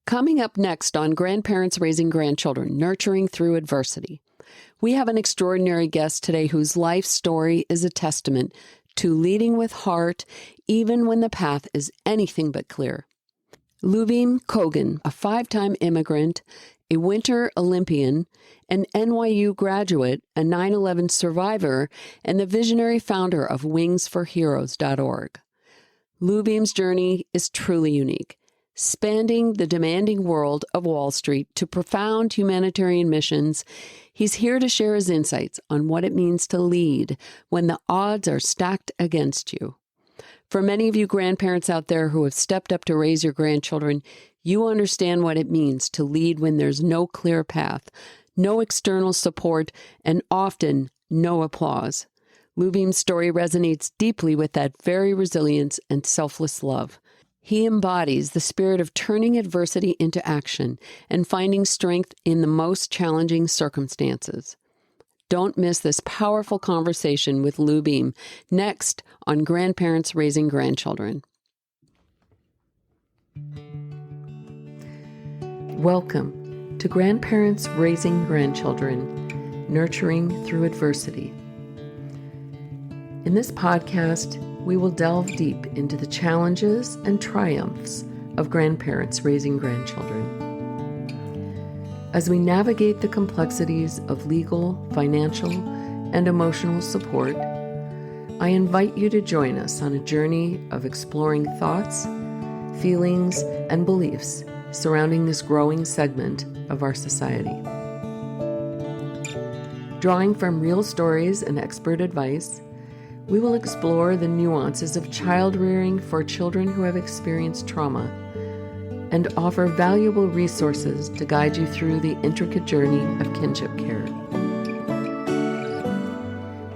Coming up next on Grandparents Raising Grandchildren, Nurturing Through Adversity, we have an extraordinary guest today whose life story is a testament to leading with heart, even when the path is anything but clear. Lyubim Kogan, a 5-time immigrant, a Winter Olympian, an NYU graduate, a 9/11 survivor, and the visionary founder of wingsforheroes.org. Lyubim's journey is truly unique, spanning the demanding world of Wall Street to profound humanitarian missions. He's here to share his insights on what it means to lead when the odds are stacked against you. For many of you grandparents out there who have stepped up to raise your grandchildren, you understand what it means to lead when there's no clear path, no external support, and often no applause. Lyubim's story resonates deeply with that very resilience and selfless love. He embodies the spirit of turning adversity into action and finding strength in the most challenging circumstances. Don't miss this powerful conversation with Lyubim next on Grandparents Raising Grandchildren. Welcome to Grandparents Raising Grandchildren, Nurturing Through Adversity. In this podcast, we will delve deep into the challenges and triumphs of grandparents raising grandchildren. As we navigate the complexities of legal, financial, and emotional support, I invite you to join us on a journey of exploring thoughts, feelings, and beliefs surrounding this growing segment of our society. Drawing from real stories and expert advice, we will explore the nuances of child rearing for children who have experienced trauma and offer valuable resources to guide you through the intricate journey of kinship care.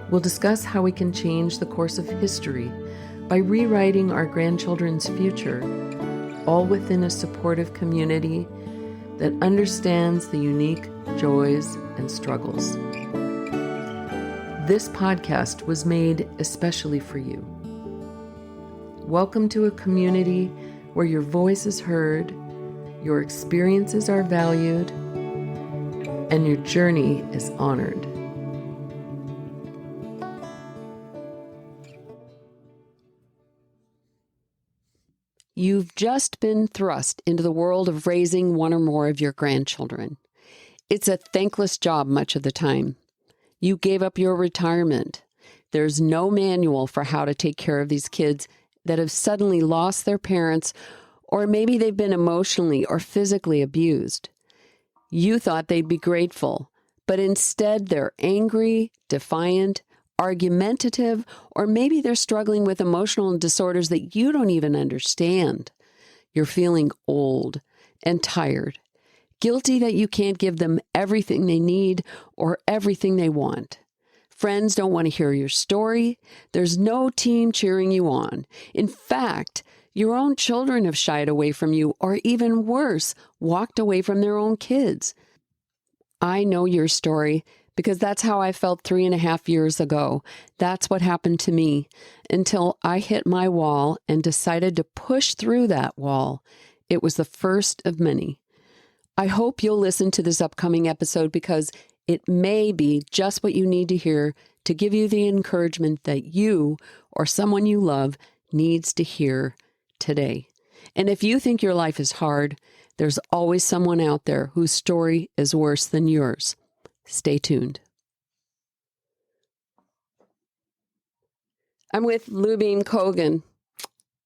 We'll discuss how we can change the course of history by rewriting our grandchildren's future, all within a supportive community that understands the unique joys and struggles. This podcast was made especially for you. Welcome to a community where your voice is heard, your experiences are valued, and your journey is honored. You've just been thrust into the world of raising one or more of your grandchildren. It's a thankless job much of the time. You gave up your retirement. There's no manual for how to take care of these kids that have suddenly lost their parents, or maybe they've been emotionally or physically abused. You thought they'd be grateful, but instead they're angry, defiant, argumentative, or maybe they're struggling with emotional disorders that you don't even understand. You're feeling old and tired, guilty that you can't give them everything they need or everything they want. Friends don't want to hear your story. There's no team cheering you on. In fact, your own children have shied away from you, or even worse, walked away from their own kids. I know your story because that's how I felt 3.5 years ago. That's what happened to me until I hit my wall and decided to push through that wall. It was the first of many. I hope you'll listen to this upcoming episode because it may be just what you need to hear to give you the encouragement that you or someone you love needs to hear today. And if you think your life is hard, there's always someone out there whose story is worse than yours. Stay tuned. I'm with Lyubim Kogan,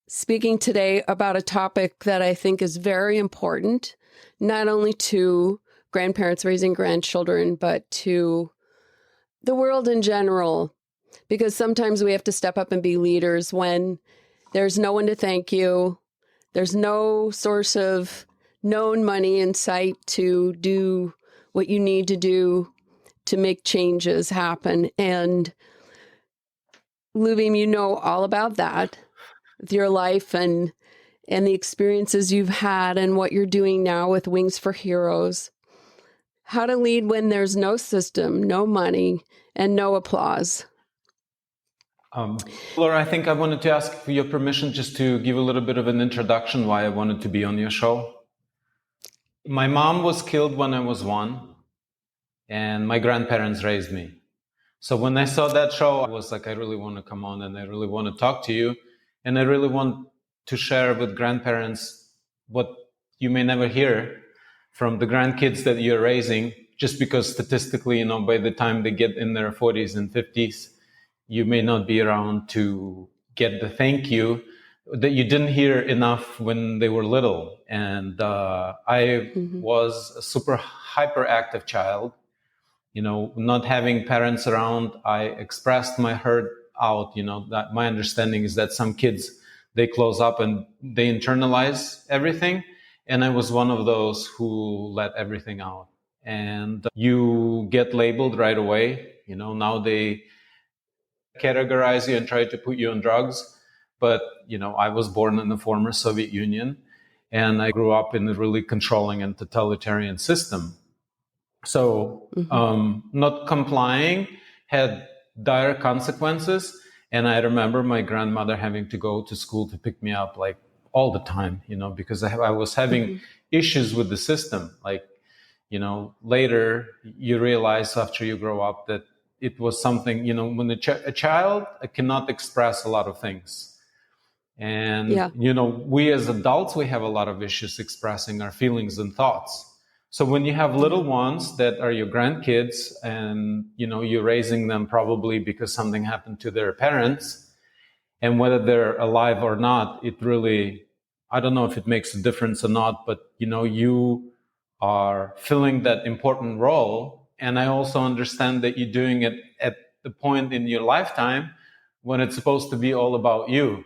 speaking today about a topic that I think is very important, not only to grandparents raising grandchildren, but to the world in general, because sometimes we have to step up and be leaders when there's no one to thank you. There's no source of known money in sight to do what you need to do to make changes happen. And Lyubim, you know all about that with your life and the experiences you've had and what you're doing now with Wings for Heroes. How to lead when there's no system, no money, and no applause. Laura, I think I wanted to ask for your permission just to give a little bit of an introduction why I wanted to be on your show. My mom was killed when I was 1, and my grandparents raised me. So when I saw that show, I was like, I really want to come on and I really want to talk to you. And I really want to share with grandparents what you may never hear from the grandkids that you're raising, just because statistically, by the time they get in their 40s and 50s, you may not be around to get the thank you that you didn't hear enough when they were little. And I was a super hyperactive child. Not having parents around, I expressed my hurt out. That my understanding is that some kids, they close up and they internalize everything. And I was one of those who let everything out. And you get labeled right away. Now they categorize you and try to put you on drugs. But, I was born in the former Soviet Union, and I grew up in a really controlling and totalitarian system. So not complying had dire consequences. And I remember my grandmother having to go to school to pick me up like all the time, because I was having issues with the system. Like, later you realize after you grow up that it was something, when a child cannot express a lot of things. And, we as adults, we have a lot of issues expressing our feelings and thoughts. So when you have little ones that are your grandkids and, you're raising them probably because something happened to their parents, and whether they're alive or not, it really, I don't know if it makes a difference or not, but, you are filling that important role. And I also understand that you're doing it at the point in your lifetime when it's supposed to be all about you.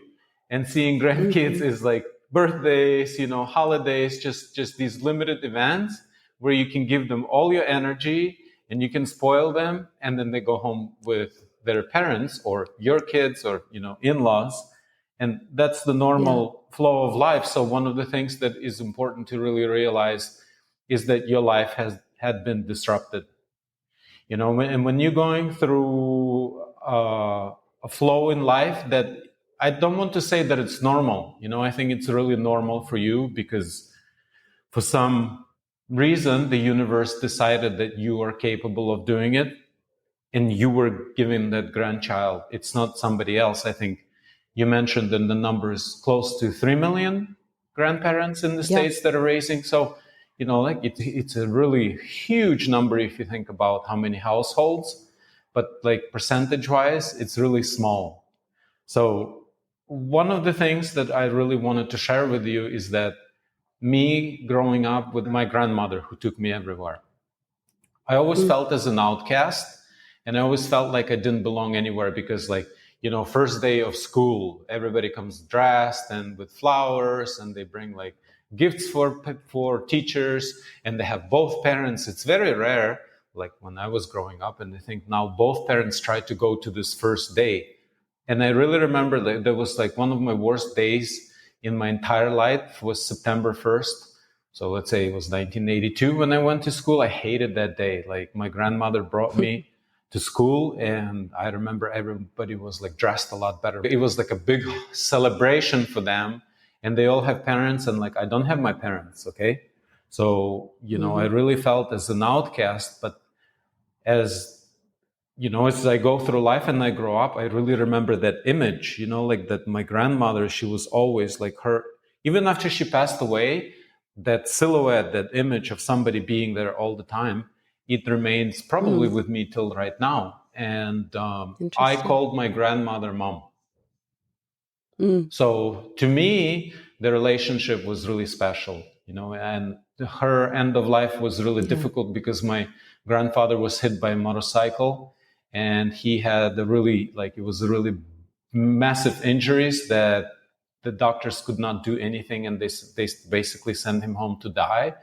And seeing grandkids is like birthdays, holidays, just these limited events where you can give them all your energy and you can spoil them, and then they go home with their parents or your kids or, in-laws. And that's the normal flow of life. So one of the things that is important to really realize is that your life had been disrupted. And when you're going through a flow in life that I don't want to say that it's normal. I think it's really normal for you because for some reason, the universe decided that you are capable of doing it and you were given that grandchild. It's not somebody else. I think you mentioned that the number is close to 3 million grandparents in the States that are raising. So, it's a really huge number if you think about how many households, but like percentage wise, it's really small. So one of the things that I really wanted to share with you is that me growing up with my grandmother who took me everywhere, I always felt as an outcast, and I always felt like I didn't belong anywhere because first day of school, everybody comes dressed and with flowers, and they bring like gifts for teachers, and they have both parents. It's very rare, like when I was growing up, and I think now both parents try to go to this first day. And I really remember that there was like one of my worst days in my entire life was September 1st. So let's say it was 1982 when I went to school. I hated that day. Like my grandmother brought me to school, and I remember everybody was like dressed a lot better. It was like a big celebration for them, and they all have parents, and like I don't have my parents, okay? So, I really felt as an outcast, but as I go through life and I grow up, I really remember that image, like that my grandmother, she was always like her, even after she passed away, that silhouette, that image of somebody being there all the time, it remains probably with me till right now. And I called my grandmother mom. So to me, the relationship was really special, and her end of life was really difficult because my grandfather was hit by a motorcycle. And he had it was really massive injuries that the doctors could not do anything. And they basically sent him home to die.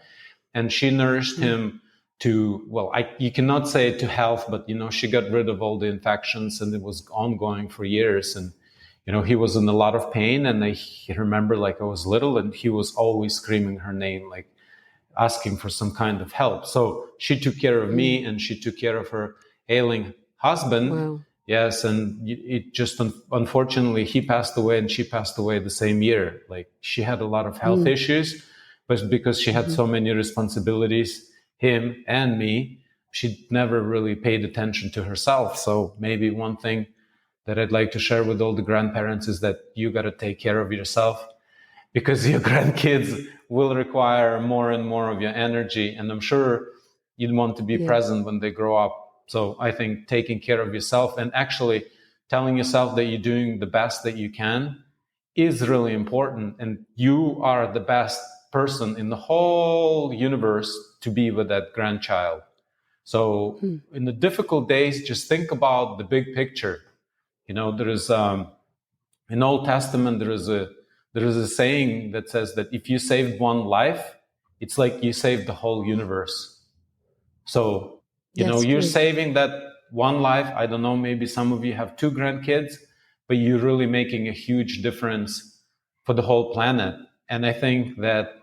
And she nourished him to, you cannot say to health, but, she got rid of all the infections, and it was ongoing for years. And, he was in a lot of pain. And I remember I was little, and he was always screaming her name, like asking for some kind of help. So she took care of me, and she took care of her ailing husband. Wow. Yes. And it just, unfortunately, he passed away and she passed away the same year. Like she had a lot of health issues, But because she had so many responsibilities, him and me, she never really paid attention to herself. So maybe one thing that I'd like to share with all the grandparents is that you got to take care of yourself, because your grandkids will require more and more of your energy. And I'm sure you'd want to be present when they grow up. So I think taking care of yourself and actually telling yourself that you're doing the best that you can is really important. And you are the best person in the whole universe to be with that grandchild. So in the difficult days, just think about the big picture. There is in Old Testament, there is a saying that says that if you saved one life, it's like you saved the whole universe. So, you're saving that one life. I don't know, maybe some of you have 2 grandkids, but you're really making a huge difference for the whole planet. And I think that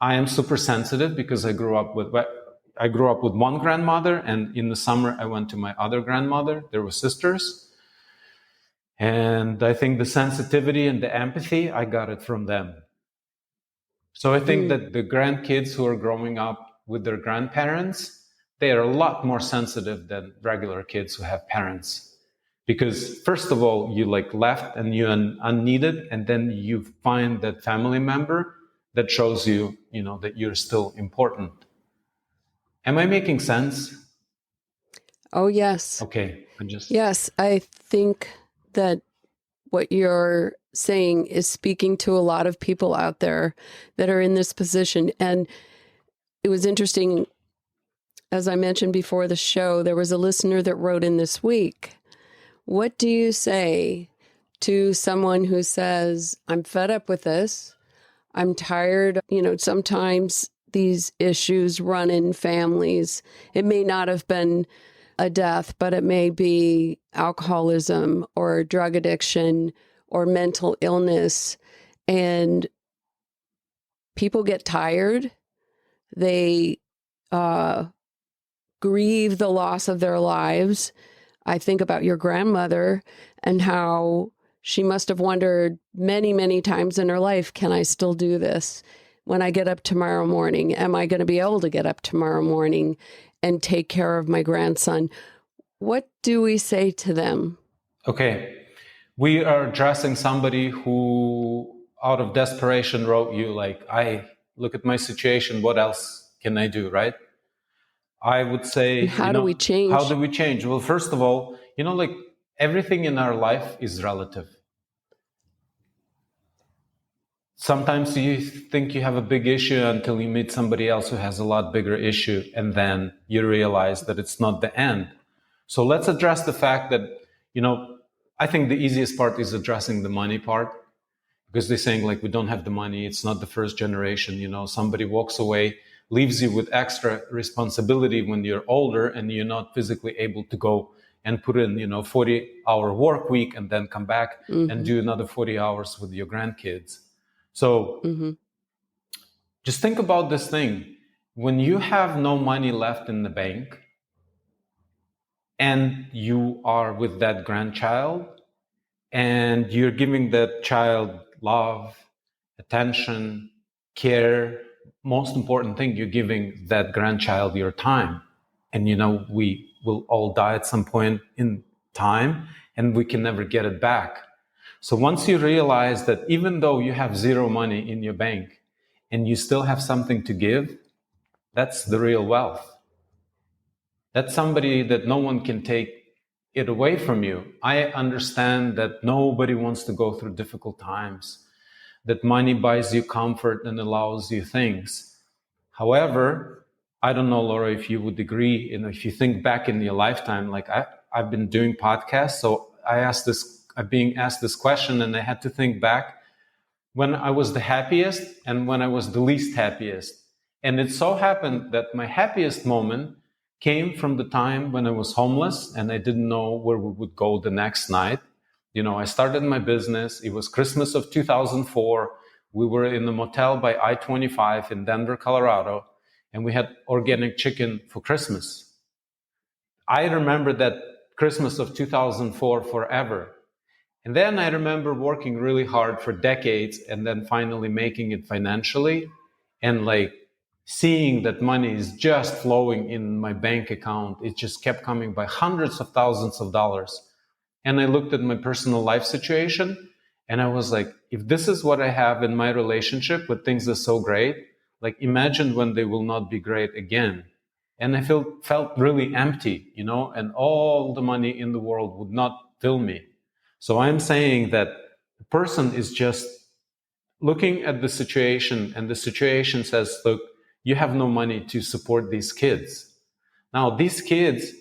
I am super sensitive because I grew up with one grandmother, and in the summer I went to my other grandmother. They were sisters. And I think the sensitivity and the empathy, I got it from them. So I think that the grandkids who are growing up with their grandparents, they are a lot more sensitive than regular kids who have parents. Because first of all, you left and you're unneeded, and then you find that family member that shows you, that you're still important. Am I making sense? Oh, yes. Okay. Yes, I think that what you're saying is speaking to a lot of people out there that are in this position. And it was interesting, as I mentioned before the show, there was a listener that wrote in this week. What do you say to someone who says, I'm fed up with this, I'm tired? Sometimes these issues run in families. It may not have been a death, but it may be alcoholism or drug addiction or mental illness. And people get tired. They grieve the loss of their lives. I think about your grandmother and how she must have wondered many, many times in her life, can I still do this? When I get up tomorrow morning, am I going to be able to get up tomorrow morning and take care of my grandson? What do we say to them? Okay. We are addressing somebody who, out of desperation, wrote you I look at my situation, what else can I do, right? I would say, how do we change? How do we change? Well, first of all, everything in our life is relative. Sometimes you think you have a big issue until you meet somebody else who has a lot bigger issue, and then you realize that it's not the end. So let's address the fact that, I think the easiest part is addressing the money part, because they're saying we don't have the money. It's not the first generation. Somebody walks away, leaves you with extra responsibility when you're older and you're not physically able to go and put in, 40-hour work week and then come back and do another 40 hours with your grandkids. So just think about this thing. When you have no money left in the bank and you are with that grandchild and you're giving that child love, attention, care, most important thing, you're giving that grandchild your time. And we will all die at some point in time and we can never get it back. So once you realize that even though you have zero money in your bank and you still have something to give, that's the real wealth. That's somebody that no one can take it away from you. I understand that nobody wants to go through difficult times, that money buys you comfort and allows you things. However, I don't know, Laura, if you would agree, if you think back in your lifetime, I've been doing podcasts, so I'm being asked this question, and I had to think back when I was the happiest and when I was the least happiest. And it so happened that my happiest moment came from the time when I was homeless and I didn't know where we would go the next night. I started my business. It was Christmas of 2004. We were in a motel by I-25 in Denver, Colorado, and we had organic chicken for Christmas. I remember that Christmas of 2004 forever. And then I remember working really hard for decades and then finally making it financially. And like seeing that money is just flowing in my bank account, it just kept coming by hundreds of thousands of dollars. And I looked at my personal life situation and I was like, if this is what I have in my relationship, when things are so great, like imagine when they will not be great again. And I felt really empty, and all the money in the world would not fill me. So I'm saying that the person is just looking at the situation, and the situation says, look, you have no money to support these kids. Now, these kids,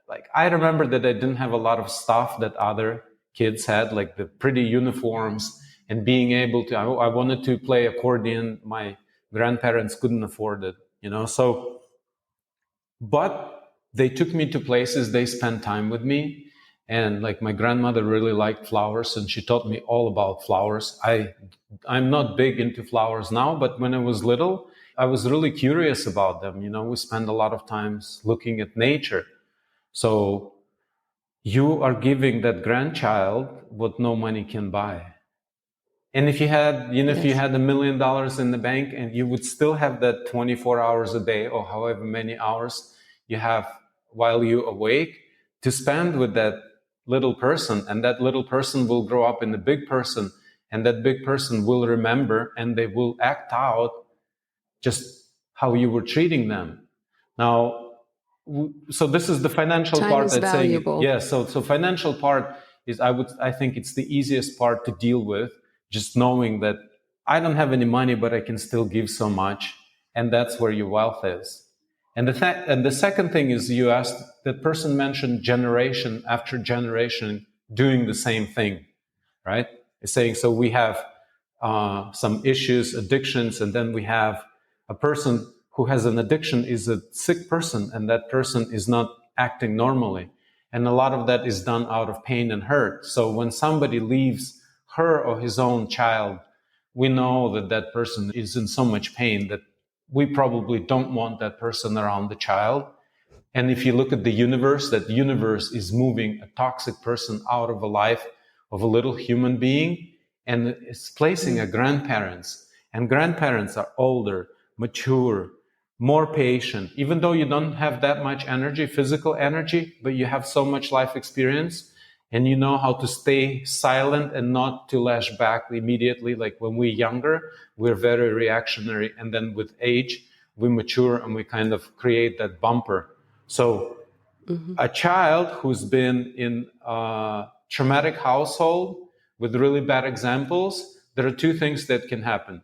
like I remember that I didn't have a lot of stuff that other kids had, like the pretty uniforms and being able to, I wanted to play accordion. My grandparents couldn't afford it, so, but they took me to places, they spent time with me. And like my grandmother really liked flowers and she taught me all about flowers. I'm not big into flowers now, but when I was little, I was really curious about them. We spend a lot of times looking at nature. So you are giving that grandchild what no money can buy. And if you had, if you had $1 million in the bank, and you would still have that 24 hours a day or however many hours you have while you awake to spend with that little person, and that little person will grow up in a big person, and that big person will remember and they will act out just how you were treating them. Now, so this is the financial Time part is that's valuable. saying, so financial part is, I think it's the easiest part to deal with, just knowing that I don't have any money, but I can still give so much. And that's where your wealth is. And the second thing is, you asked, that person mentioned generation after generation doing the same thing, right? It's saying, so we have some issues, addictions, and then we have a person who has an addiction is a sick person, and that person is not acting normally. And a lot of that is done out of pain and hurt. So when somebody leaves her or his own child, we know that that person is in so much pain that we probably don't want that person around the child. And if you look at the universe, that universe is moving a toxic person out of a life of a little human being, and it's placing a grandparents. And grandparents are older, mature, more patient. Even though you don't have that much energy, physical energy, but you have so much life experience, and you know how to stay silent and not to lash back immediately. Like when we're younger, we're very reactionary, and then with age, we mature and we kind of create that bumper. So a child who's been in a traumatic household with really bad examples, there are two things that can happen.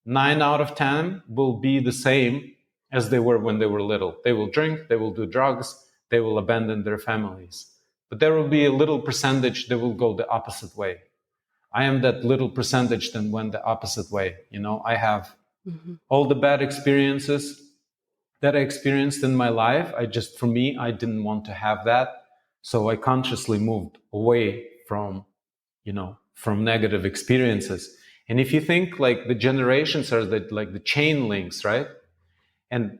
9 out of 10 will be the same as they were when they were little. They will drink, they will do drugs, they will abandon their families. But there will be a little percentage that will go the opposite way. I am that little percentage that went the opposite way. I have all the bad experiences that I experienced in my life. For me, I didn't want to have that. So I consciously moved away from negative experiences. And if you think like the generations are like the chain links, right? And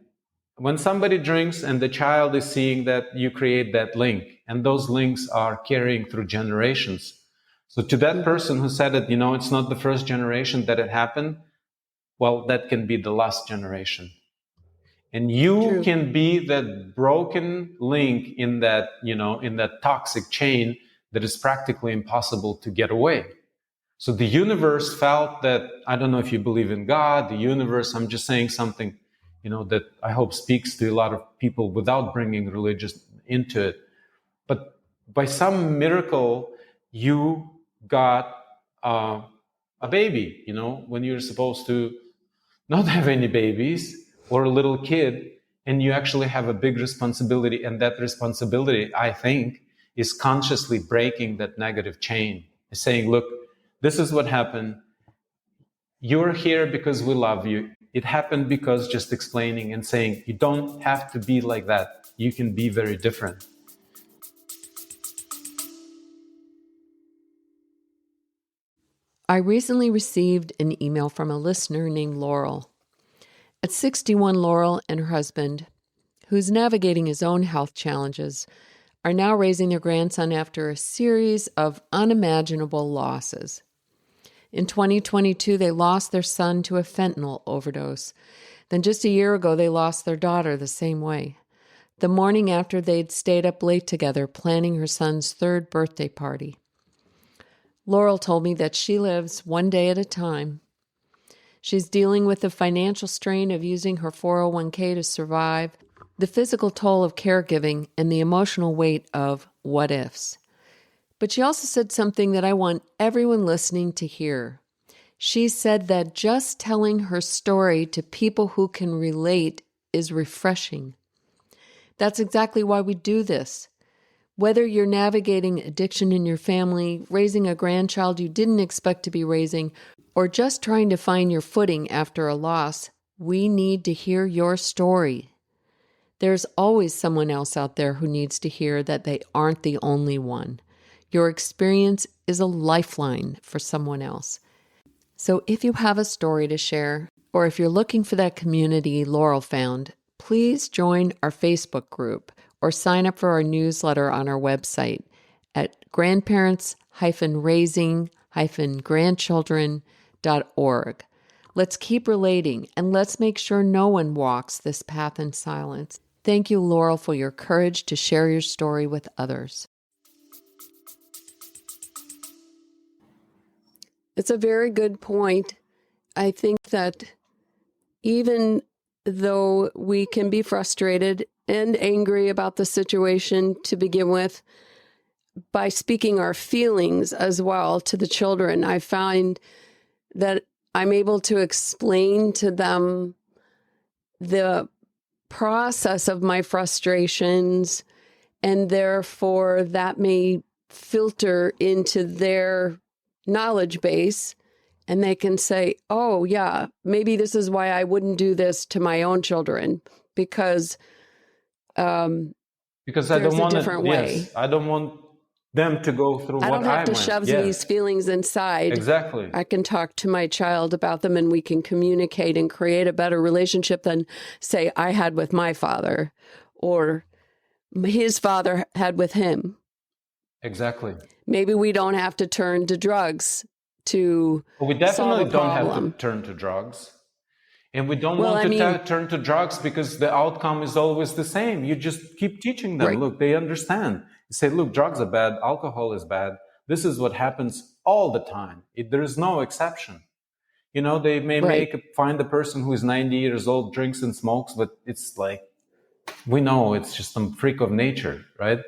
when somebody drinks and the child is seeing that, you create that link, and those links are carrying through generations. So to that person who said it, it's not the first generation that it happened, well, that can be the last generation. And you can be that broken link in that, in that toxic chain that is practically impossible to get away. So the universe felt that, I don't know if you believe in God, the universe, I'm just saying something, that I hope speaks to a lot of people without bringing religious into it. But by some miracle, you got a baby, when you're supposed to not have any babies, or a little kid, and you actually have a big responsibility. And that responsibility, I think, is consciously breaking that negative chain. It's saying, look, this is what happened. You're here because we love you. It happened because, just explaining and saying, you don't have to be like that. You can be very different. I recently received an email from a listener named Laurel. At 61, Laurel and her husband, who's navigating his own health challenges, are now raising their grandson after a series of unimaginable losses. In 2022, they lost their son to a fentanyl overdose. Then just a year ago, they lost their daughter the same way. The morning after, they'd stayed up late together planning her son's 3rd birthday party. Laurel told me that she lives one day at a time. She's dealing with the financial strain of using her 401k to survive, the physical toll of caregiving, and the emotional weight of what ifs. But she also said something that I want everyone listening to hear. She said that just telling her story to people who can relate is refreshing. That's exactly why we do this. Whether you're navigating addiction in your family, raising a grandchild you didn't expect to be raising, or just trying to find your footing after a loss, we need to hear your story. There's always someone else out there who needs to hear that they aren't the only one. Your experience is a lifeline for someone else. So if you have a story to share, or if you're looking for that community Laurel found, please join our Facebook group or sign up for our newsletter on our website at grandparents-raising-grandchildren.org. Let's keep relating, and let's make sure no one walks this path in silence. Thank you, Laurel, for your courage to share your story with others. It's a very good point. I think that even though we can be frustrated and angry about the situation to begin with, by speaking our feelings as well to the children, I find that I'm able to explain to them the process of my frustrations, and therefore that may filter into their knowledge base, and they can say, oh yeah, maybe this is why I wouldn't do this to my own children, because I don't want different way. Yes, I don't want them to go through what I went. I don't have to shove these feelings inside. Exactly. I can talk to my child about them, and we can communicate and create a better relationship than, say, I had with my father or his father had with him. Exactly. Maybe we don't have to turn to drugs to we definitely solve a don't problem. have to turn to drugs. And we don't want to turn to drugs because the outcome is always the same. You just keep teaching them. Right. Look, they understand. You say, look, drugs are bad. Alcohol is bad. This is what happens all the time. There is no exception. You know, they may find a person who is 90 years old, drinks and smokes, but it's like, we know it's just some freak of nature, right?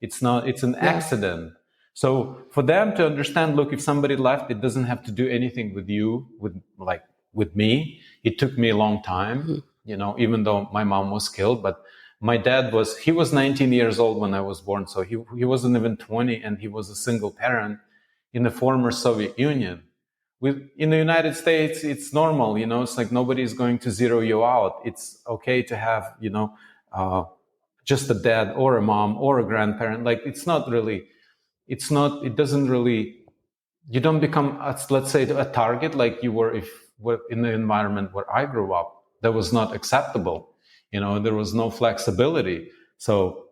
It's not, it's an accident. So for them to understand, look, if somebody left, it doesn't have to do anything with you, with me. It took me a long time, you know, even though my mom was killed, but my dad he was 19 years old when I was born. So he wasn't even 20, and he was a single parent in the former Soviet Union. In the United States, it's normal, you know, it's like nobody's going to zero you out. It's okay to have, you know, just a dad or a mom or a grandparent. Like, it doesn't really, you don't become, let's say, a target like you were in the environment where I grew up. That was not acceptable. You know, there was no flexibility. So,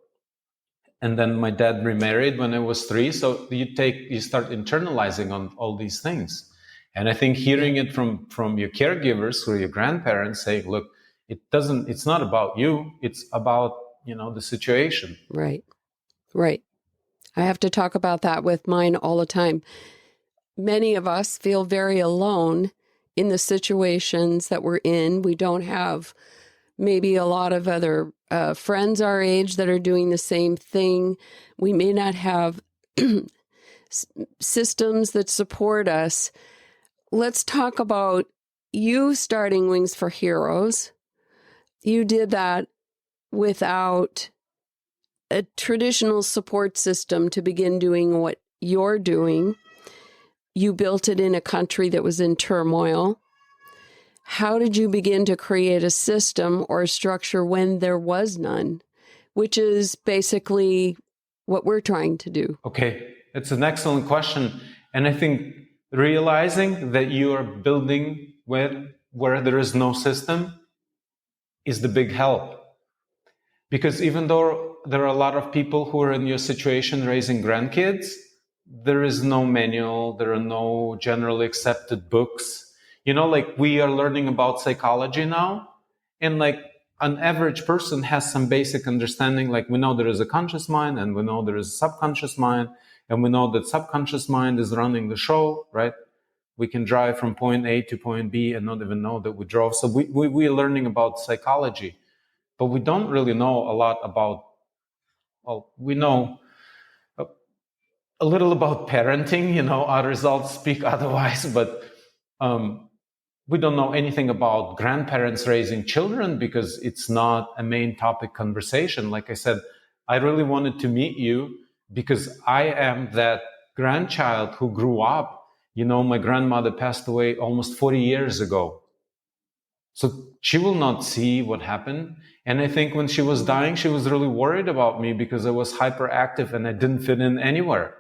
and then my dad remarried when I was 3. So you start internalizing on all these things. And I think hearing it from your caregivers or your grandparents saying, look, it's not about you. It's about, you know, the situation. Right. Right. I have to talk about that with mine all the time. Many of us feel very alone in the situations that we're in. We don't have maybe a lot of other friends our age that are doing the same thing. We may not have systems that support us. Let's talk about you starting Wings for Heroes. You did that without a traditional support system to begin doing what you're doing. You built it in a country that was in turmoil. How did you begin to create a system or a structure when there was none, which is basically what we're trying to do? Okay, it's an excellent question. And I think realizing that you are building where there is no system is the big help. Because even though there are a lot of people who are in your situation raising grandkids, there is no manual, there are no generally accepted books. Like we are learning about psychology now, and like an average person has some basic understanding. Like we know there is a conscious mind, and we know there is a subconscious mind, and we know that subconscious mind is running the show, right? We can drive from point A to point B and not even know that we drove. So we are learning about psychology, but we don't really know a lot about, well, we know a little about parenting, our results speak otherwise, but we don't know anything about grandparents raising children because it's not a main topic conversation. Like I said, I really wanted to meet you because I am that grandchild who grew up. My grandmother passed away almost 40 years ago. So she will not see what happened. And I think when she was dying, she was really worried about me because I was hyperactive and I didn't fit in anywhere.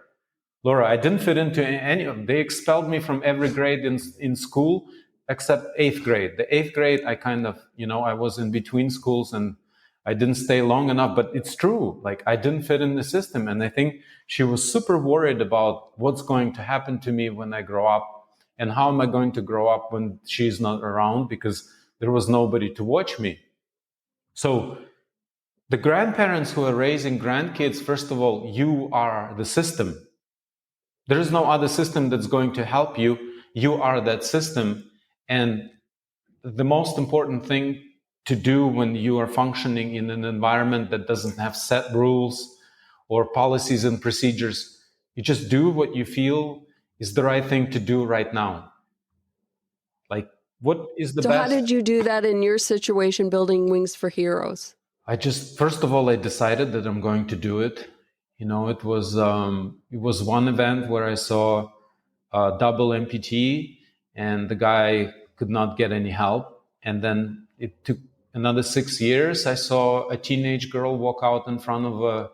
Laura, I didn't fit into any of them. They expelled me from every grade in school except 8th grade. The 8th grade, I kind of, I was in between schools and I didn't stay long enough, but it's true. Like I didn't fit in the system. And I think she was super worried about what's going to happen to me when I grow up and how am I going to grow up when she's not around because there was nobody to watch me. So the grandparents who are raising grandkids, first of all, you are the system. There is no other system that's going to help you. You are that system. And the most important thing to do when you are functioning in an environment that doesn't have set rules or policies and procedures, you just do what you feel is the right thing to do right now. Like, what is the best? So how did you do that in your situation, building Wings for Heroes? First of all, I decided that I'm going to do it. It was one event where I saw a double amputee and the guy could not get any help. And then it took another 6 years. I saw a teenage girl walk out in front of a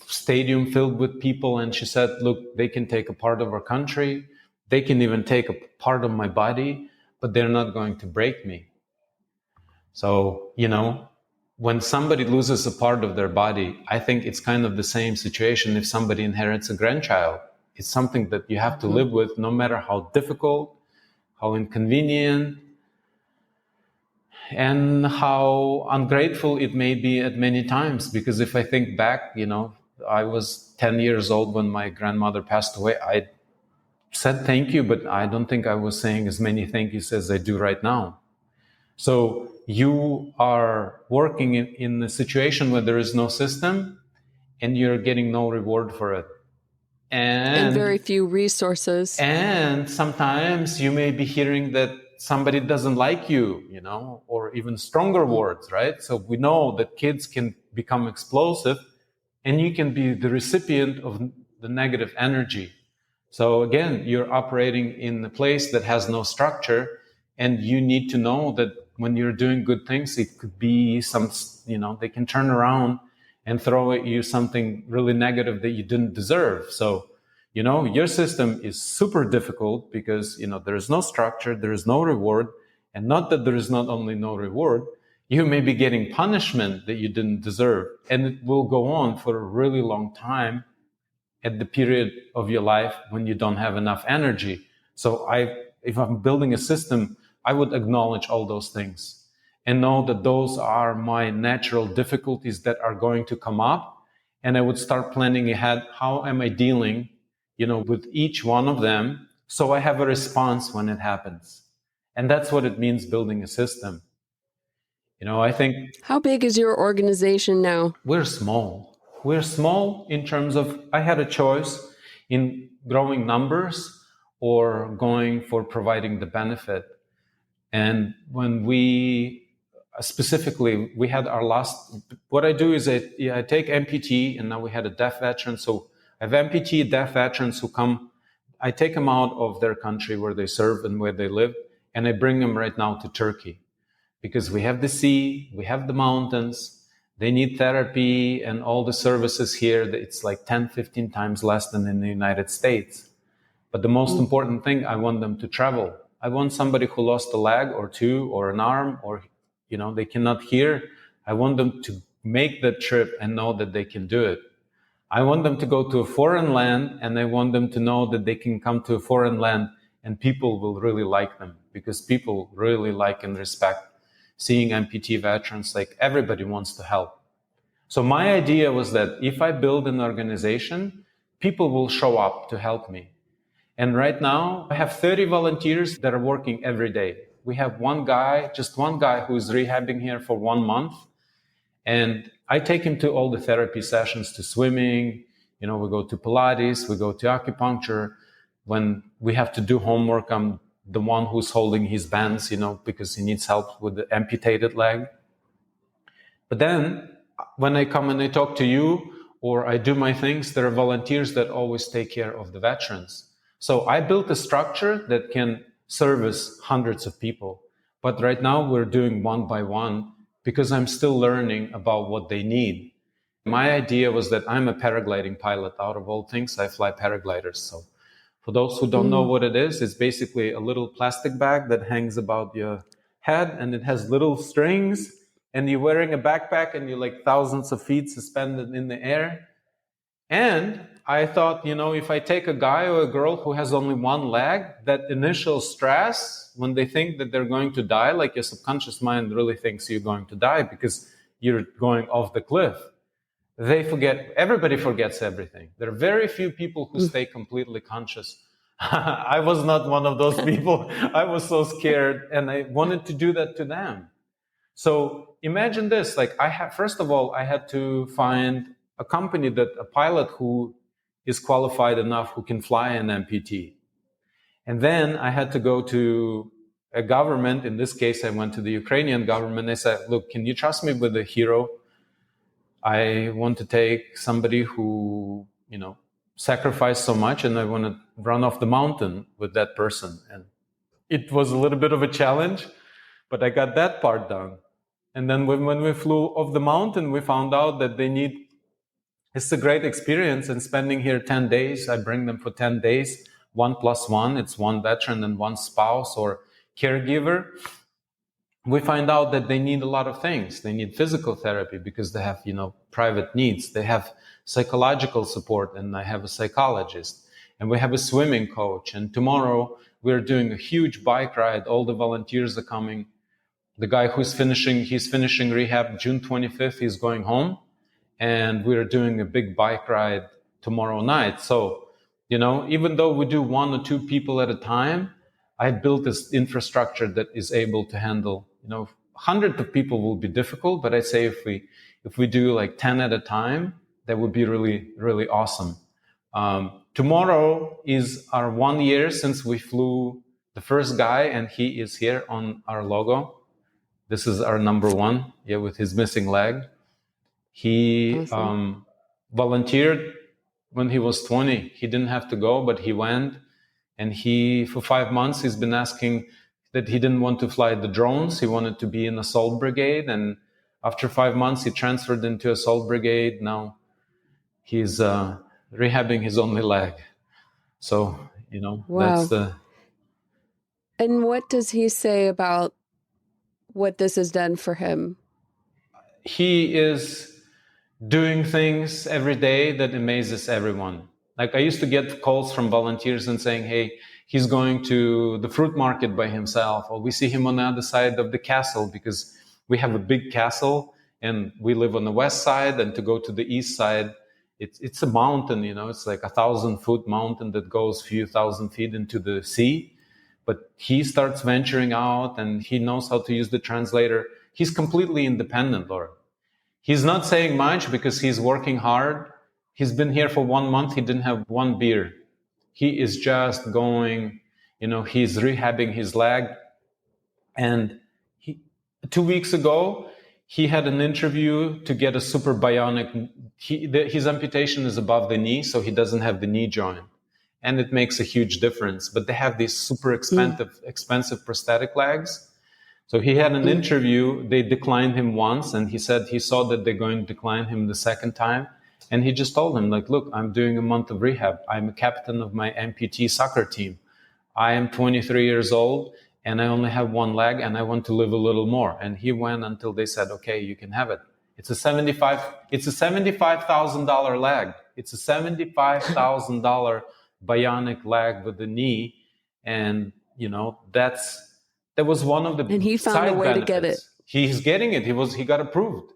stadium filled with people. And she said, look, they can take a part of our country. They can even take a part of my body, but they're not going to break me. So, when somebody loses a part of their body, I think it's kind of the same situation if somebody inherits a grandchild. It's something that you have to live with no matter how difficult, how inconvenient, and how ungrateful it may be at many times. Because if I think back, I was 10 years old when my grandmother passed away. I said thank you, but I don't think I was saying as many thank yous as I do right now. So you are working in a situation where there is no system and you're getting no reward for it. And very few resources. And sometimes you may be hearing that somebody doesn't like you, or even stronger words, right? So we know that kids can become explosive and you can be the recipient of the negative energy. So again, you're operating in a place that has no structure, and you need to know that when you're doing good things, it could be they can turn around and throw at you something really negative that you didn't deserve. So, your system is super difficult because, there is no structure, there is no reward. And not that there is not only no reward, you may be getting punishment that you didn't deserve. And it will go on for a really long time at the period of your life when you don't have enough energy. So if I'm building a system, I would acknowledge all those things and know that those are my natural difficulties that are going to come up. And I would start planning ahead. How am I dealing, with each one of them? So I have a response when it happens. And that's what it means building a system. I think. How big is your organization now? We're small. We're small in terms of, I had a choice in growing numbers or going for providing the benefit. And when we had our what I do is I take amputee, and now we had a deaf veteran. So I have amputee, deaf veterans who come, I take them out of their country where they serve and where they live, and I bring them right now to Turkey. Because we have the sea, we have the mountains, they need therapy and all the services here. It's like 10, 15 times less than in the United States. But the most important thing, I want them to travel. I want somebody who lost a leg or two or an arm or, they cannot hear. I want them to make that trip and know that they can do it. I want them to go to a foreign land, and I want them to know that they can come to a foreign land and people will really like them, because people really like and respect seeing amputee veterans. Like, everybody wants to help. So my idea was that if I build an organization, people will show up to help me. And right now I have 30 volunteers that are working every day. We have just one guy who is rehabbing here for 1 month. And I take him to all the therapy sessions, to swimming, we go to Pilates, we go to acupuncture. When we have to do homework, I'm the one who's holding his bands, because he needs help with the amputated leg. But then when I come and I talk to you, or I do my things, there are volunteers that always take care of the veterans. So I built a structure that can service hundreds of people. But right now we're doing one by one, because I'm still learning about what they need. My idea was that I'm a paragliding pilot. Out of all things, I fly paragliders. So for those who don't know what it is, it's basically a little plastic bag that hangs about your head, and it has little strings, and you're wearing a backpack, and you're like thousands of feet suspended in the air. And I thought, if I take a guy or a girl who has only one leg, that initial stress, when they think that they're going to die, like your subconscious mind really thinks you're going to die because you're going off the cliff. Everybody forgets everything. There are very few people who stay completely conscious. I was not one of those people. I was so scared, and I wanted to do that to them. So imagine this, first of all, I had to find a company, a pilot who is qualified enough, who can fly an amputee. And then I had to go to a government. In this case, I went to the Ukrainian government. They said, look, can you trust me with a hero? I want to take somebody who, sacrificed so much, and I want to run off the mountain with that person. And it was a little bit of a challenge, but I got that part done. And then when we flew off the mountain, we found out that it's a great experience. And spending here 10 days, I bring them for 10 days, 1+1, it's one veteran and one spouse or caregiver. We find out that they need a lot of things. They need physical therapy because they have, private needs. They have psychological support, and I have a psychologist. And we have a swimming coach. And tomorrow we're doing a huge bike ride. All the volunteers are coming. The guy he's finishing rehab June 25th, he's going home. And we're doing a big bike ride tomorrow night. So, even though we do 1 or 2 people at a time, I built this infrastructure that is able to handle, 100 of people will be difficult, but I'd say if we do like 10 at a time, that would be really, really awesome. Tomorrow is our 1 year since we flew the first guy, and he is here on our logo. This is our number 1, with his missing leg. He volunteered when he was 20. He didn't have to go, but he went. And for 5 months, he's been asking that he didn't want to fly the drones. He wanted to be in assault brigade. And after 5 months, he transferred into assault brigade. Now he's rehabbing his only leg. So, Wow. that's And what does he say about what this has done for him? He is doing things every day that amazes everyone. Like, I used to get calls from volunteers and saying, hey, he's going to the fruit market by himself, or we see him on the other side of the castle, because we have a big castle and we live on the west side, and to go to the east side, it's a mountain, it's like 1,000-foot mountain that goes a few thousand feet into the sea. But he starts venturing out, and he knows how to use the translator. He's completely independent, Laura. He's not saying much because he's working hard. He's been here for 1 month. He didn't have one beer. He is just going, he's rehabbing his leg. And 2 weeks ago, he had an interview to get a super bionic. His amputation is above the knee, so he doesn't have the knee joint. And it makes a huge difference. But they have these super expensive prosthetic legs. So he had an interview. They declined him once, and he said he saw that they're going to decline him the second time. And he just told him, look, I'm doing a month of rehab. I'm a captain of my amputee soccer team. I am 23 years old, and I only have one leg, and I want to live a little more. And he went until they said, okay, you can have it. It's a $75,000 leg. It's a $75,000 bionic leg with the knee. And, that was one of the And he found a way to get it. He's getting it. He got approved.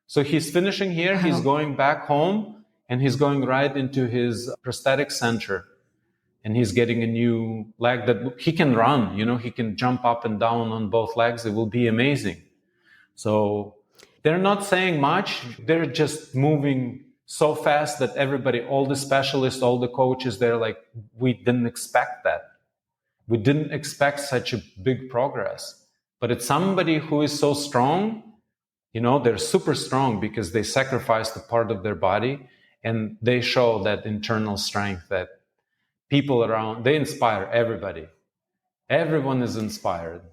So he's finishing here. Wow. He's going back home, and he's going right into his prosthetic center. And he's getting a new leg that he can run. He can jump up and down on both legs. It will be amazing. So they're not saying much. They're just moving so fast that everybody, all the specialists, all the coaches, they're like, we didn't expect that. We didn't expect such a big progress. But it's somebody who is so strong. They're super strong because they sacrificed a part of their body, and they show that internal strength that people around, they inspire everybody. Everyone is inspired.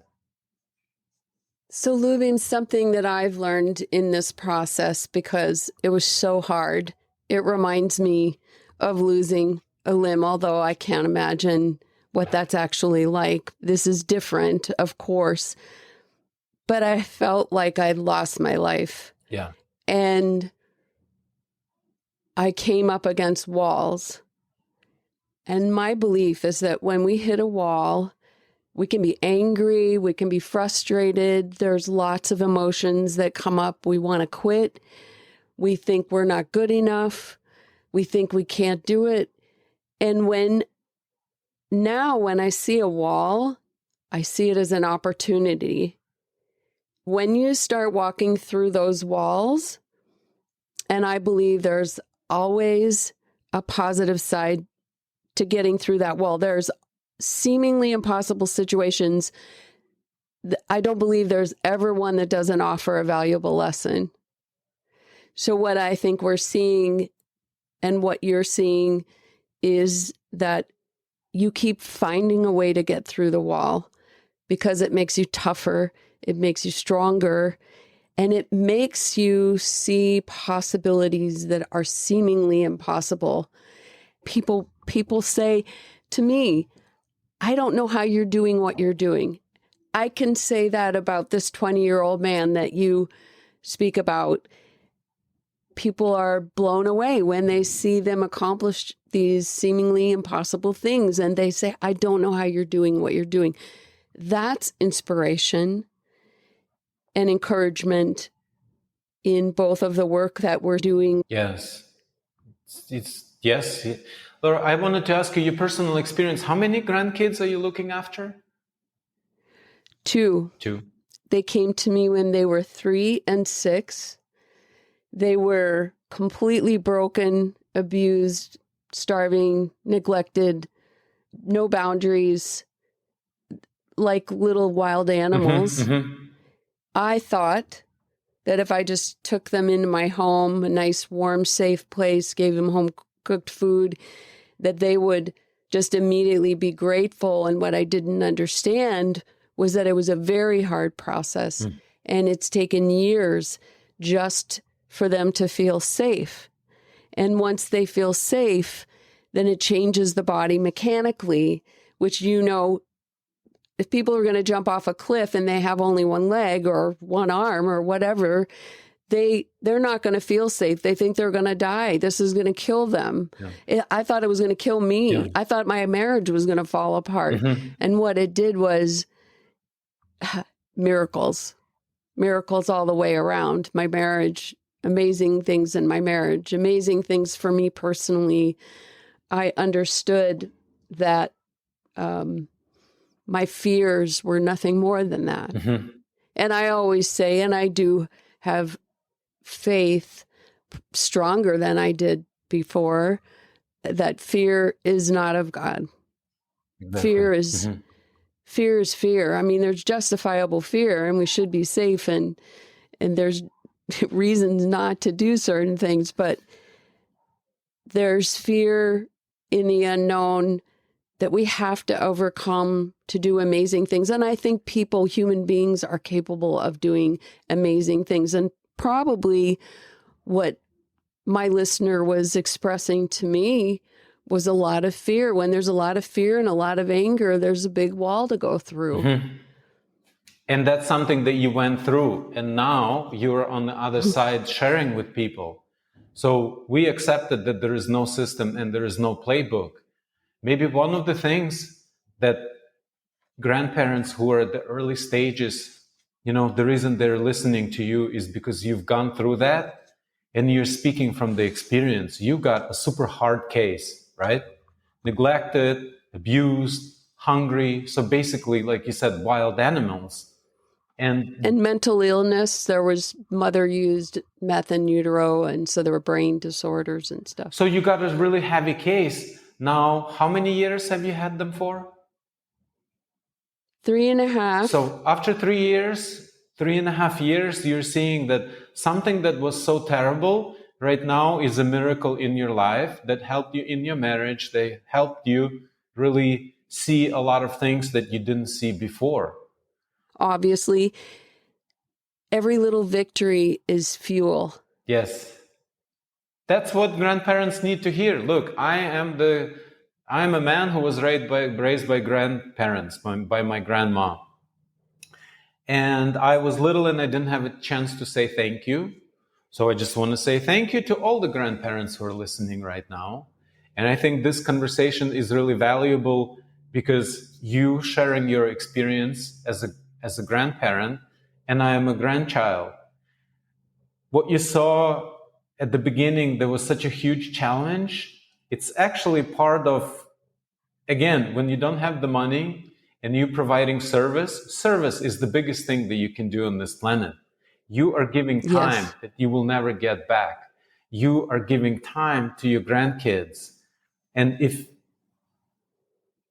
So, Lyubim, something that I've learned in this process, because it was so hard, it reminds me of losing a limb, although I can't imagine what that's actually like. This is different, of course, but I felt like I'd lost my life. Yeah. And I came up against walls. And my belief is that when we hit a wall, we can be angry, we can be frustrated. There's lots of emotions that come up. We want to quit. We think we're not good enough. We think we can't do it. And when I see a wall, I see it as an opportunity. When you start walking through those walls, and I believe there's always a positive side to getting through that wall. There's seemingly impossible situations. I don't believe there's ever one that doesn't offer a valuable lesson. So what I think we're seeing and what you're seeing is that you keep finding a way to get through the wall because it makes you tougher, it makes you stronger, and it makes you see possibilities that are seemingly impossible. People say to me, I don't know how you're doing what you're doing. I can say that about this 20-year-old man that you speak about. People are blown away when they see them accomplish these seemingly impossible things. And they say, I don't know how you're doing what you're doing. That's inspiration and encouragement in both of the work that we're doing. Yes. Yes. Laura, I wanted to ask you your personal experience. How many grandkids are you looking after? Two. They came to me when they were 3 and 6. They were completely broken, abused, starving, neglected, no boundaries, like little wild animals. I thought that if I just took them into my home, a nice, warm, safe place, gave them home-cooked food, that they would just immediately be grateful. And what I didn't understand was that it was a very hard process. And it's taken years just for them to feel safe. And once they feel safe, then it changes the body mechanically, which, if people are going to jump off a cliff and they have only one leg or one arm or whatever, they're not going to feel safe. They think they're going to die. This is going to kill them. Yeah. I thought it was going to kill me. Yeah. I thought my marriage was going to fall apart. And what it did was miracles all the way around. My marriage, amazing things in my marriage, amazing things for me personally. I understood that my fears were nothing more than that. And I always say, and I do have faith stronger than I did before, that fear is not of God. Exactly. Fear is fear. I mean, there's justifiable fear, and we should be safe, and there's reasons not to do certain things, but there's fear in the unknown that we have to overcome to do amazing things. And I think human beings are capable of doing amazing things. And probably what my listener was expressing to me was a lot of fear. When there's a lot of fear and a lot of anger, there's a big wall to go through. And that's something that you went through. And now you're on the other side sharing with people. So we accepted that there is no system and there is no playbook. Maybe one of the things that grandparents who are at the early stages, the reason they're listening to you is because you've gone through that and you're speaking from the experience. You got a super hard case, right? Neglected, abused, hungry. So basically, like you said, wild animals. And mental illness. There was mother used meth in utero, and so there were brain disorders and stuff. So you got a really heavy case. Now, how many years have you had them for? 3.5. So after 3.5 years, you're seeing that something that was so terrible right now is a miracle in your life that helped you in your marriage. They helped you really see a lot of things that you didn't see before. Obviously, every little victory is fuel. Yes. That's what grandparents need to hear. Look, I am a man who was raised by grandparents, by my grandma. And I was little and I didn't have a chance to say thank you. So I just want to say thank you to all the grandparents who are listening right now. And I think this conversation is really valuable because you sharing your experience as a grandparent, and I am a grandchild. What you saw at the beginning, there was such a huge challenge. It's actually part of, again, when you don't have the money and you're providing service is the biggest thing that you can do on this planet. You are giving time that you will never get back. You are giving time to your grandkids. And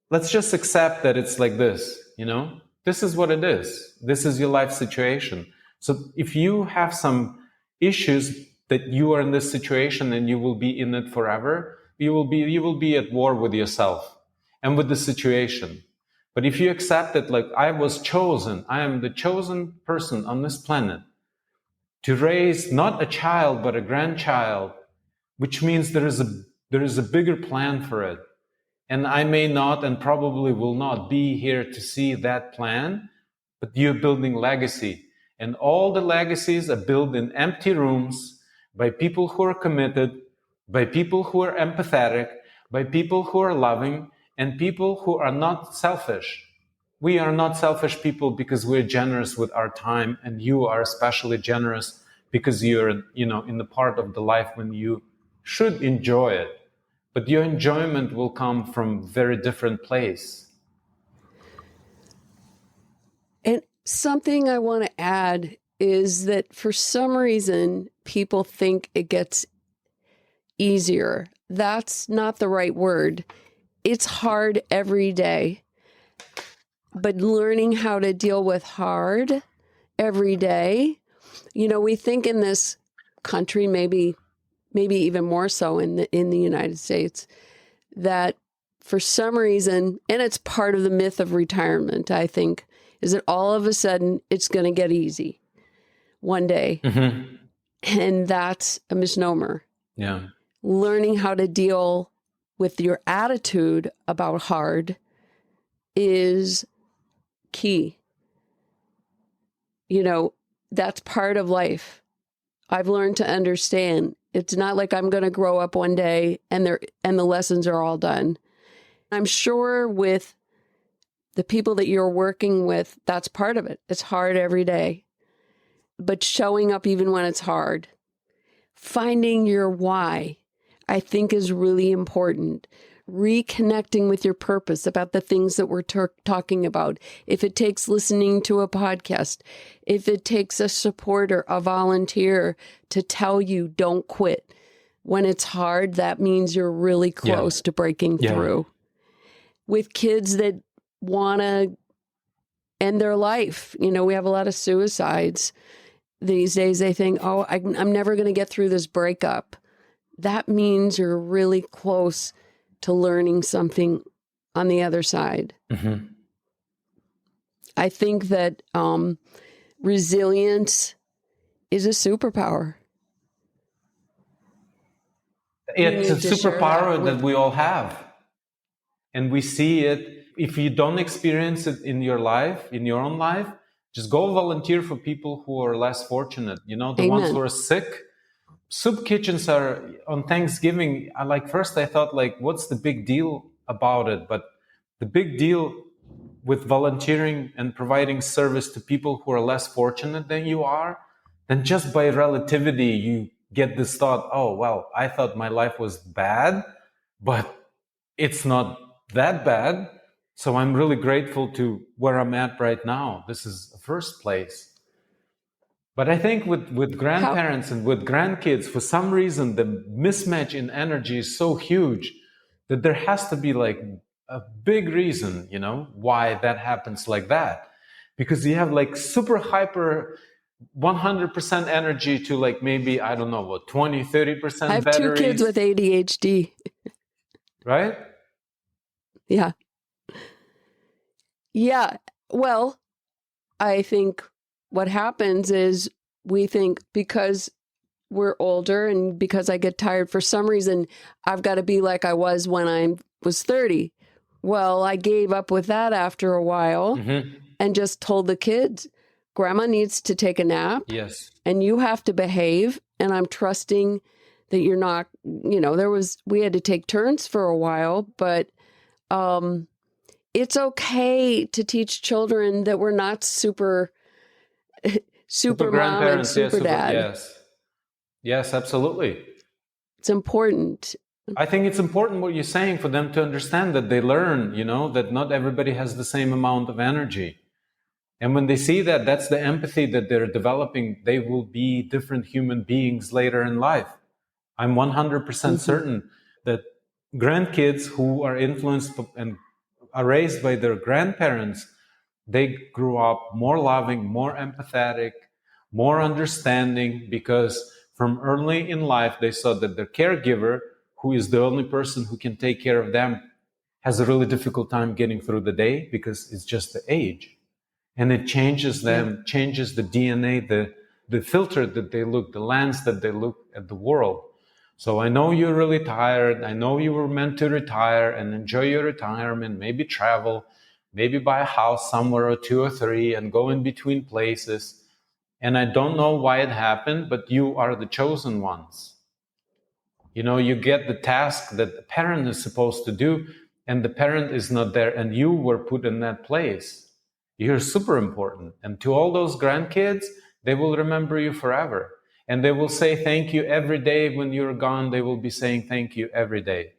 let's just accept that it's like this, this is what it is. This is your life situation. So if you have some issues that you are in this situation and you will be in it forever, you will be at war with yourself and with the situation. But if you accept it, like I was chosen, I am the chosen person on this planet to raise not a child, but a grandchild, which means there is a bigger plan for it. And I may not and probably will not be here to see that plan, but you're building legacy. And all the legacies are built in empty rooms by people who are committed, by people who are empathetic, by people who are loving, and people who are not selfish. We are not selfish people because we're generous with our time, and you are especially generous because you're, in the part of the life when you should enjoy it. But your enjoyment will come from a very different place. And something I want to add is that for some reason, people think it gets easier. That's not the right word. It's hard every day. But learning how to deal with hard every day, we think in this country, maybe even more so in the United States, that for some reason, and it's part of the myth of retirement, I think, is that all of a sudden it's going to get easy one day. Mm-hmm. And that's a misnomer. Yeah. Learning how to deal with your attitude about hard is key. That's part of life. I've learned to understand it's not like I'm going to grow up one day and the lessons are all done. I'm sure with the people that you're working with, that's part of it. It's hard every day. But showing up even when it's hard, finding your why, I think is really important. Reconnecting with your purpose about the things that we're talking about. If it takes listening to a podcast, if it takes a supporter, a volunteer to tell you don't quit. When it's hard, that means you're really close to breaking through. With kids that want to end their life, we have a lot of suicides these days. They think, I'm never going to get through this breakup. That means you're really close to learning something on the other side. Mm-hmm. I think that resilience is a superpower. It's a superpower that we all have. And we see it. If you don't experience it in your life, in your own life, just go volunteer for people who are less fortunate. The ones who are sick, soup kitchens are on Thanksgiving. First I thought what's the big deal about it? But the big deal with volunteering and providing service to people who are less fortunate than you are, then just by relativity, you get this thought, oh, well, I thought my life was bad, but it's not that bad. So I'm really grateful to where I'm at right now. This is the first place. But I think with grandparents and with grandkids, for some reason, the mismatch in energy is so huge that there has to be a big reason, why that happens like that. Because you have super hyper 100% energy to maybe, I don't know, what, 20, 30% I have batteries. 2 kids with ADHD. Right? Yeah. Yeah. Well, I think what happens is we think because we're older and because I get tired for some reason, I've got to be like I was when I was 30. Well, I gave up with that after a while and just told the kids, Grandma needs to take a nap. Yes. And you have to behave. And I'm trusting that you're not, we had to take turns for a while, but it's okay to teach children that we're not super mom and super dad. Yes, absolutely. It's important. I think it's important what you're saying for them to understand that they learn, that not everybody has the same amount of energy. And when they see that, that's the empathy that they're developing. They will be different human beings later in life. I'm 100% certain that grandkids who are influenced and are raised by their grandparents, they grew up more loving, more empathetic, more understanding, because from early in life, they saw that their caregiver, who is the only person who can take care of them, has a really difficult time getting through the day because it's just the age. And it changes them, changes the DNA, the filter that they look, the lens that they look at the world. So I know you're really tired. I know you were meant to retire and enjoy your retirement, maybe travel, maybe buy a house somewhere or 2 or 3 and go in between places. And I don't know why it happened, but you are the chosen ones. You get the task that the parent is supposed to do, and the parent is not there, and you were put in that place. You're super important. And to all those grandkids, they will remember you forever. And they will say thank you every day when you're gone. They will be saying thank you every day.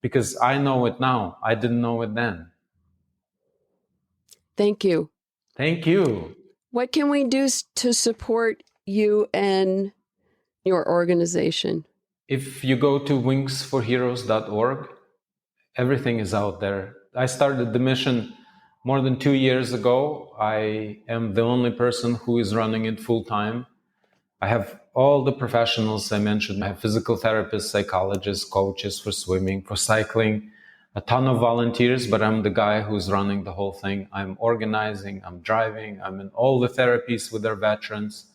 Because I know it now. I didn't know it then. Thank you. Thank you. What can we do to support you and your organization? If you go to wingsforheroes.org, everything is out there. I started the mission more than 2 years ago. I am the only person who is running it full time. I have all the professionals I mentioned. I have physical therapists, psychologists, coaches for swimming, for cycling, a ton of volunteers, but I'm the guy who's running the whole thing. I'm organizing, I'm driving, I'm in all the therapies with our veterans.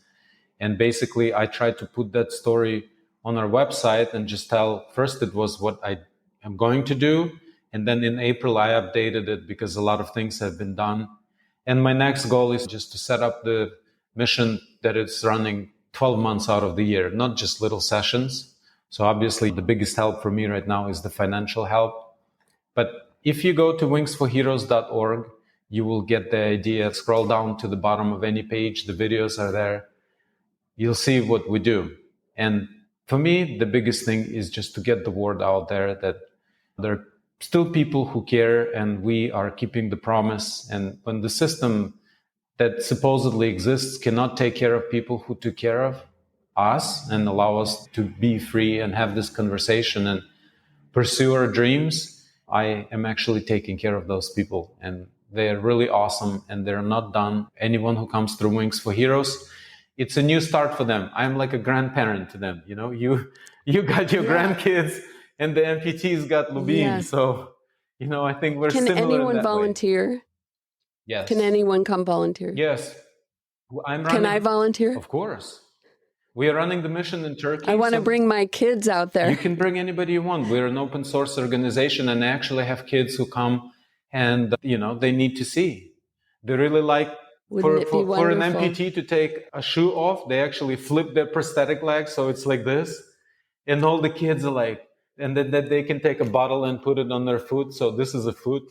And basically, I try to put that story on our website and just tell, first it was what I am going to do. And then in April, I updated it because a lot of things have been done. And my next goal is just to set up the mission that it's running 12 months out of the year, not just little sessions. So obviously the biggest help for me right now is the financial help. But if you go to wingsforheroes.org, you will get the idea. Scroll down to the bottom of any page. The videos are there. You'll see what we do. And for me, the biggest thing is just to get the word out there that there are still people who care and we are keeping the promise. And when the system that supposedly exists cannot take care of people who took care of us and allow us to be free and have this conversation and pursue our dreams, I am actually taking care of those people. And they are really awesome and they're not done. Anyone who comes through Wings for Heroes, it's a new start for them. I'm like a grandparent to them. You got your grandkids and the amputees got Lyubim. Yes. So, I think we're similar in that way. Can anyone volunteer? Yes. Can anyone come volunteer? Yes. Can I volunteer? Of course. We are running the mission in Turkey. I want to bring my kids out there. You can bring anybody you want. We're an open source organization and I actually have kids who come and, they need to see. They really like Wouldn't it be For an wonderful? amputee to take a shoe off, they actually flip their prosthetic leg so it's like this. And all the kids are like, and then they can take a bottle and put it on their foot. So this is a foot,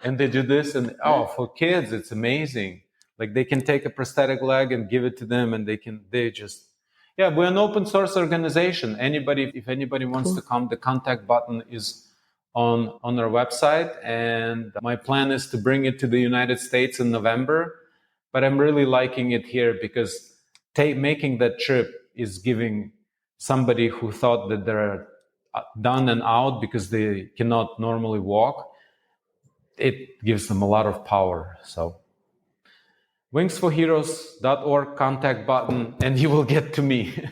and they do this. And for kids, it's amazing. Like they can take a prosthetic leg and give it to them, and we're an open source organization. If anybody wants to come, the contact button is on our website. And my plan is to bring it to the United States in November. But I'm really liking it here because making that trip is giving somebody who thought that they're done and out because they cannot normally walk, it gives them a lot of power. So wingsforheroes.org contact button, and you will get to me.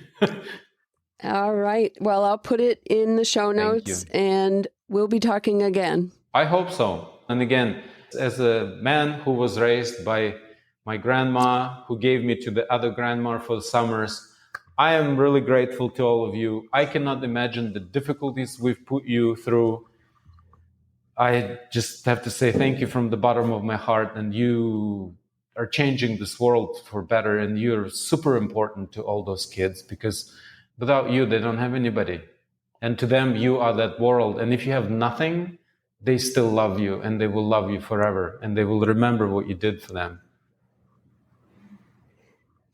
All right. Well, I'll put it in the show notes, and we'll be talking again. I hope so. And again, as a man who was raised by my grandma, who gave me to the other grandma for the summers, I am really grateful to all of you. I cannot imagine the difficulties we've put you through. I just have to say thank you from the bottom of my heart. And you are changing this world for better. And you're super important to all those kids because without you, they don't have anybody. And to them, you are that world. And if you have nothing, they still love you and they will love you forever. And they will remember what you did for them.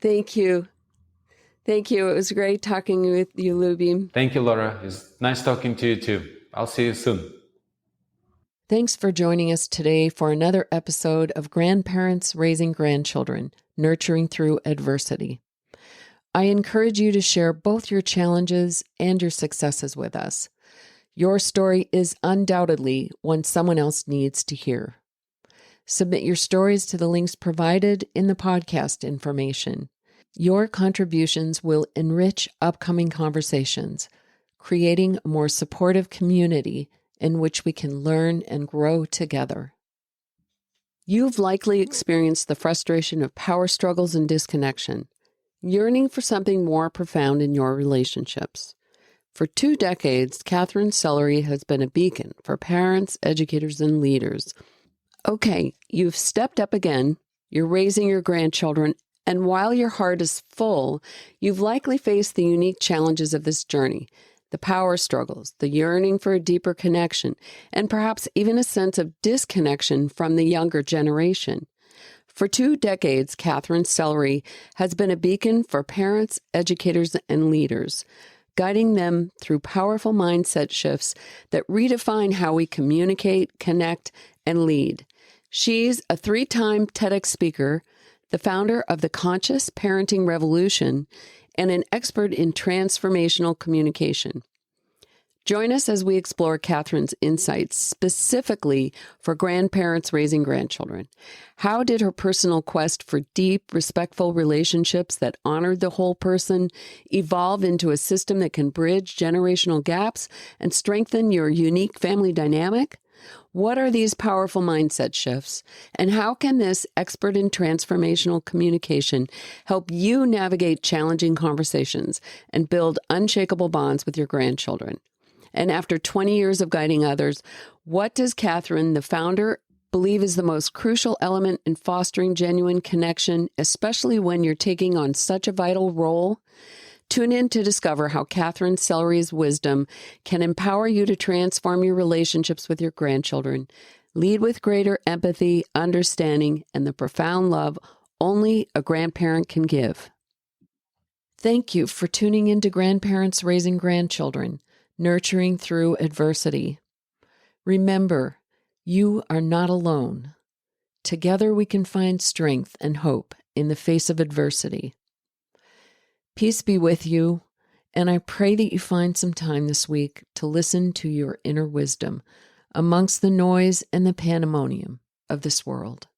Thank you. Thank you. It was great talking with you, Lyubim. Thank you, Laura. It's nice talking to you too. I'll see you soon. Thanks for joining us today for another episode of Grandparents Raising Grandchildren, Nurturing Through Adversity. I encourage you to share both your challenges and your successes with us. Your story is undoubtedly one someone else needs to hear. Submit your stories to the links provided in the podcast information. Your contributions will enrich upcoming conversations, creating a more supportive community in which we can learn and grow together. You've likely experienced the frustration of power struggles and disconnection, yearning for something more profound in your relationships. For 2 decades, Catherine Sellery has been a beacon for parents, educators, and leaders. Okay, you've stepped up again, you're raising your grandchildren, and while your heart is full, you've likely faced the unique challenges of this journey, the power struggles, the yearning for a deeper connection, and perhaps even a sense of disconnection from the younger generation. For 2 decades, Catherine Sellery has been a beacon for parents, educators, and leaders, guiding them through powerful mindset shifts that redefine how we communicate, connect, and lead. She's a 3-time TEDx speaker, the founder of the Conscious Parenting Revolution, and an expert in transformational communication. Join us as we explore Catherine's insights specifically for grandparents raising grandchildren. How did her personal quest for deep, respectful relationships that honored the whole person evolve into a system that can bridge generational gaps and strengthen your unique family dynamic? What are these powerful mindset shifts, and how can this expert in transformational communication help you navigate challenging conversations and build unshakable bonds with your grandchildren? And after 20 years of guiding others, what does Catherine, the founder, believe is the most crucial element in fostering genuine connection, especially when you're taking on such a vital role? Tune in to discover how Catherine Sellery's wisdom can empower you to transform your relationships with your grandchildren, lead with greater empathy, understanding, and the profound love only a grandparent can give. Thank you for tuning in to Grandparents Raising Grandchildren, Nurturing Through Adversity. Remember, you are not alone. Together we can find strength and hope in the face of adversity. Peace be with you, and I pray that you find some time this week to listen to your inner wisdom amongst the noise and the pandemonium of this world.